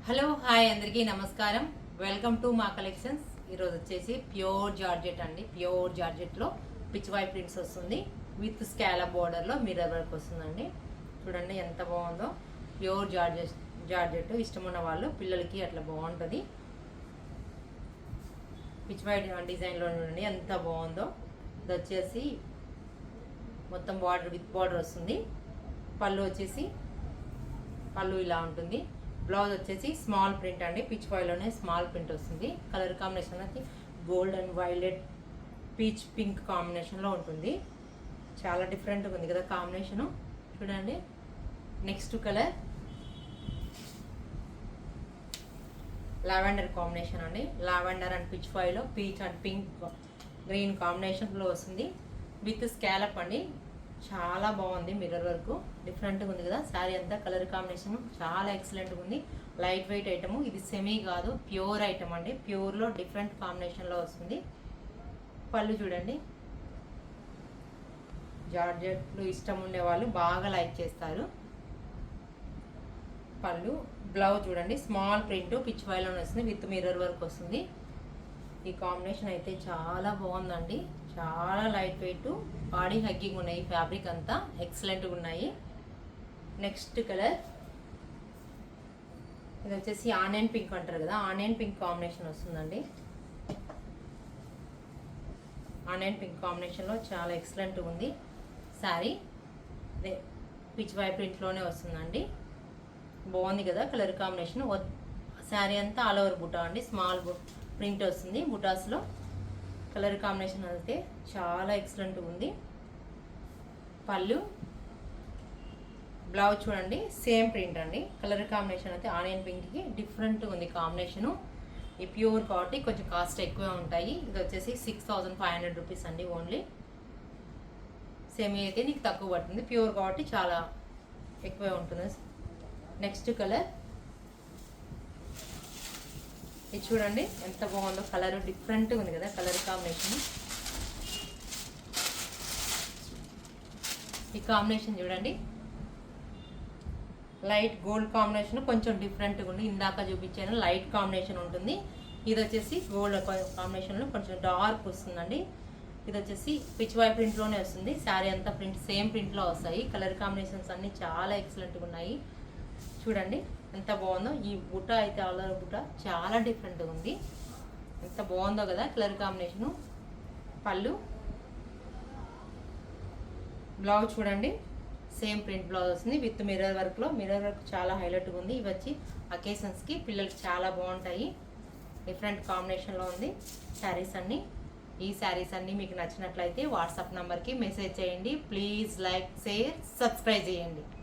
Hello hi అందరికీ నమస్కారం. Welcome to మా కలెక్షన్స్. ఈరోజు వచ్చేసి ప్యూర్ జార్జెట్ అండి. ప్యూర్ జార్జెట్లో పిచ్వాయ్ ప్రింట్స్ వస్తుంది విత్ స్కాలప్ బోర్డర్లో మిర్రర్ వర్క్ వస్తుందండి. చూడండి ఎంత బాగుందో. ప్యూర్ జార్జెట్ ఇష్టమున్న వాళ్ళు పిల్లలకి అట్లా బాగుంటుంది. పిచ్వాయ్ డిజైన్లో చూడండి ఎంత బాగుందో. ఇది వచ్చేసి మొత్తం బార్డర్ విత్ బార్డర్ వస్తుంది. పళ్ళు వచ్చేసి పళ్ళు ఇలా ఉంటుంది. బ్లౌజ్ వచ్చేసి స్మాల్ ప్రింట్ అండి. పిచ్ వాయిలోనే స్మాల్ ప్రింట్ వస్తుంది. కలర్ కాంబినేషన్ అయితే gold and violet peach pink కాంబినేషన్లో ఉంటుంది. చాలా డిఫరెంట్గా ఉంది కదా కాంబినేషను. చూడండి నెక్స్ట్ కలర్ లావెండర్ కాంబినేషన్ అండి. లావెండర్ అండ్ పిచ్ వాయిలో పీచ్ అండ్ పింక్ గ్రీన్ కాంబినేషన్లో వస్తుంది విత్ స్కాలప్ అండి. చాలా బాగుంది. మిర్రర్ వర్క్ డిఫరెంట్గా ఉంది కదా. శారీ అంతా కలర్ కాంబినేషన్ చాలా ఎక్సలెంట్గా ఉంది. Light weight item. ఇది సెమీ కాదు ప్యూర్ ఐటమ్ అండి. ప్యూర్లో డిఫరెంట్ కాంబినేషన్లో వస్తుంది. పళ్ళు చూడండి. జార్జెట్లు ఇష్టం ఉండే వాళ్ళు బాగా లైక్ చేస్తారు. పళ్ళు బ్లౌజ్ చూడండి స్మాల్ ప్రింట్ పిచ్ వాయిలోనే వస్తుంది విత్ మిర్రర్ వర్క్ వస్తుంది. ఈ కాంబినేషన్ అయితే చాలా బాగుందండి. చాలా లైట్ వెయిట్ బాడీ హగ్గింగ్ ఉన్నాయి. ఫ్యాబ్రిక్ అంతా ఎక్సలెంట్గా ఉన్నాయి. నెక్స్ట్ కలర్ ఇది వచ్చేసి ఆనియన్ పింక్ అంటారు కదా. ఆనియన్ పింక్ కాంబినేషన్ వస్తుందండి. ఆనియన్ పింక్ కాంబినేషన్లో చాలా ఎక్సలెంట్గా ఉంది శారీ. పిచ్ వై ప్రింట్లోనే వస్తుందండి. బాగుంది కదా కలర్ కాంబినేషన్. శారీ అంతా ఆల్ ఓవర్ బుటా అండి. స్మాల్ ప్రింట్ వస్తుంది బుటాస్లో. కలర్ కాంబినేషన్ అయితే చాలా ఎక్సలెంట్గా ఉంది. పళ్ళు బ్లౌజ్ చూడండి సేమ్ ప్రింట్ అండి. కలర్ కాంబినేషన్ అయితే ఆనియన్ పింక్కి డిఫరెంట్గా ఉంది కాంబినేషను. ఈ ప్యూర్ కాబట్టి కొంచెం కాస్ట్ ఎక్కువే ఉంటాయి. ఇది వచ్చేసి 6500 రూపీస్ అండి ఓన్లీ. సెమీ అయితే నీకు తక్కువ పడుతుంది. ప్యూర్ కాబట్టి చాలా ఎక్కువే ఉంటుంది. నెక్స్ట్ కలర్ ఇది చూడండి ఎంత బాగుందో. కలర్ డిఫరెంట్గా ఉంది కదా కలర్ కాంబినేషన్. ఈ కాంబినేషన్ చూడండి లైట్ గోల్డ్ కాంబినేషన్ కొంచెం డిఫరెంట్గా ఉంది. ఇందాక చూపించాను లైట్ కాంబినేషన్ ఉంటుంది. ఇది వచ్చేసి గోల్డ్ కాంబినేషన్లో కొంచెం డార్క్ వస్తుందండి. ఇది వచ్చేసి పిచ్ వై ప్రింట్లోనే వస్తుంది. శారీ అంతా ప్రింట్ సేమ్ ప్రింట్లో వస్తాయి. కలర్ కాంబినేషన్స్ అన్నీ చాలా ఎక్సలెంట్గా ఉన్నాయి. చూడండి ఎంత బాగుందో. ఈ బుట్ట అయితే ఆల్ ఓవర్ బుట్ట చాలా డిఫరెంట్గా ఉంది. ఎంత బాగుందో కదా కలర్ కాంబినేషను. పళ్ళు బ్లౌజ్ చూడండి సేమ్ ప్రింట్ బ్లౌజ్ వస్తుంది విత్ మిర్రర్ వర్క్లో. మిర్రర్ వర్క్ చాలా హైలైట్గా ఉంది. ఇవి వచ్చి అకేషన్స్కి పిల్లలకి చాలా బాగుంటాయి. డిఫరెంట్ కాంబినేషన్లో ఉంది శారీస్ అన్నీ. ఈ శారీస్ అన్నీ మీకు నచ్చినట్లయితే వాట్సాప్ నెంబర్కి మెసేజ్ చేయండి. ప్లీజ్ లైక్ షేర్ సబ్స్క్రైబ్ చేయండి.